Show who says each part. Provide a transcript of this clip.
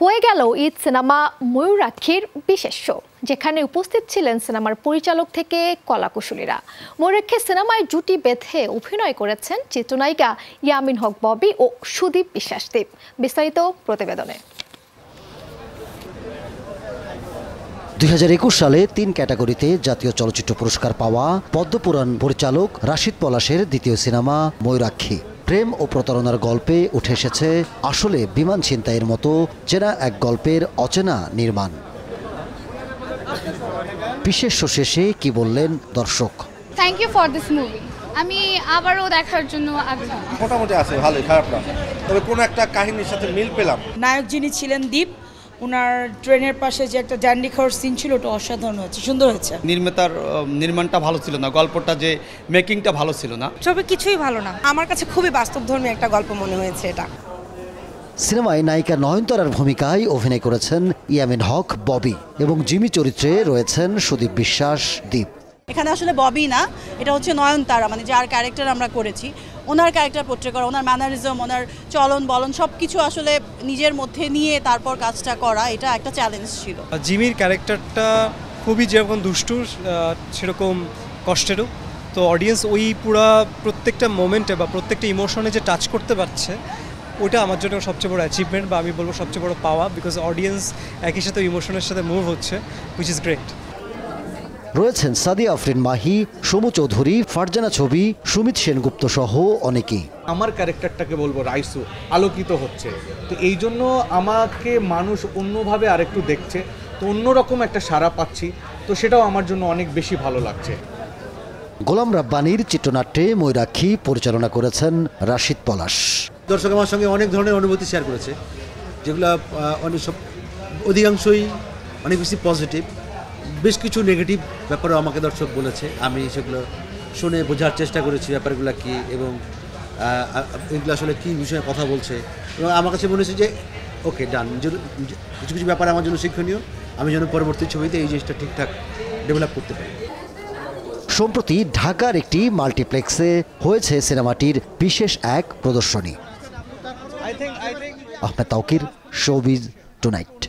Speaker 1: হয়ে গেল ঈদ সিনেমা ময়ূরাক্ষীর বিশেষ শো, যেখানে উপস্থিত ছিলেন সিনেমার পরিচালক থেকে কলাকুশলীরা। ময়ূরাক্ষী সিনেমায় জুটি বেঁধে অভিনয় করেছেন চিত্রনায়িকা ইয়ামিন হক ববি ও সুদীপ বিশ্বাসদীপ। বিস্তারিত প্রতিবেদনে।
Speaker 2: 2021 সালে 3 ক্যাটাগরিতে জাতীয় চলচ্চিত্র পুরস্কার পাওয়া পদ্মপুরাণ পরিচালক রাশিদ পলাশের দ্বিতীয় সিনেমা ময়ূরাক্ষী। প্রেম ও প্রতারণার গল্পে উঠে এসেছে আসলে বিমান ছিনতাইয়ের মতো চেনা এক গল্পের অচেনা নির্মাণ। বিশেষ শো শেষে কি বললেন দর্শক?
Speaker 3: Thank you for this movie. আমি আবারও দেখার জন্য আগ্রহী।
Speaker 4: মোটামুটি আছে, ভালোই, খারাপ না, তবে কোনো একটা কাহিনীর সাথে মিল পেলাম।
Speaker 5: নায়ক যিনি ছিলেন দীপ, ওনার ট্রেনের পাশে যে একটা জ্যান্ডি খাওয়ার সিন ছিল, ওটা অসাধারণ হয়েছে, সুন্দর হয়েছে।
Speaker 6: নির্মাতার নির্মাণটা ভালো ছিল না, গল্পটা যে মেকিংটা ভালো ছিল না,
Speaker 5: সবই কিছুই ভালো না। আমার কাছে খুবই বাস্তবধর্মী একটা গল্প মনে হয়েছে এটা।
Speaker 2: সিনেমায় নায়িকা নয়নতারার ভূমিকায় অভিনয় করেছেন ইয়ামিন হক ববি এবং জিমি চরিত্রে রয়েছেন সুদীপ বিশ্বাস দীপ।
Speaker 7: এখানে আসলে ববি না, এটা হচ্ছে নয়নতারা, মানে যার ক্যারেক্টার আমরা করেছি, ওনার ক্যারেক্টার পোট্রে করা, ওনার ম্যানারিজম, ওনার চলন বলন সব কিছু আসলে নিজের মধ্যে নিয়ে তারপর কাজটা করা, এটা একটা চ্যালেঞ্জ ছিল।
Speaker 8: জিমির ক্যারেক্টারটা খুবই যেরকম দুষ্টু সেরকম কষ্টেরও, তো অডিয়েন্স ওই পুরা প্রত্যেকটা মোমেন্টে বা প্রত্যেকটা ইমোশনে যে টাচ করতে পারছে, ওটা আমার জন্য সবচেয়ে বড় অ্যাচিভমেন্ট বা আমি বলবো সবচেয়ে বড় পাওয়া, বিকজ অডিয়েন্স একই সাথে ইমোশনের সাথে মুভ হচ্ছে, হুইচ ইজ গ্রেট।
Speaker 2: রয়েছেন সাদিয়া আফরিন মাহি, সমু চৌধুরী, ফারজানা ছবি, সুমিত সেনগুপ্ত সহ অনেকেই।
Speaker 9: আমার ক্যারেক্টারটাকে বলবো রাইসু আলোকিত হচ্ছে, তো এই জন্য আমাকে মানুষ অন্যভাবে আরেকটু দেখছে, তো অন্যরকম একটা সাড়া পাচ্ছি, তো সেটাও আমার জন্য অনেক বেশি ভালো লাগছে।
Speaker 2: গোলাম রাব্বানির চিত্রনাট্যে ময়ূরাক্ষী পরিচালনা করেছেন রাশিদ পলাশ।
Speaker 10: দর্শক আমার সঙ্গে অনেক ধরনের অনুভূতি শেয়ার করেছে, যেগুলো অধিকাংশই অনেক বেশি পজিটিভ। বেশ কিছু নেগেটিভ ব্যাপারও আমাকে দর্শক বলেছে, আমি সেগুলো শুনে বোঝার চেষ্টা করেছি ব্যাপারগুলো কী এবং এগুলো আসলে কী বিষয়ে কথা বলছে, এবং আমার কাছে মনে হচ্ছে যে ওকে ডান, কিছু কিছু ব্যাপার আমার জন্য শিক্ষণীয়, আমি যেন পরবর্তী ছবিতে এই জিনিসটা ঠিকঠাক ডেভেলপ করতে পারি।
Speaker 2: সম্প্রতি ঢাকার একটি মাল্টিপ্লেক্সে হয়েছে সিনেমাটির বিশেষ এক প্রদর্শনী। Ahmed Tauquir, showbiz tonight.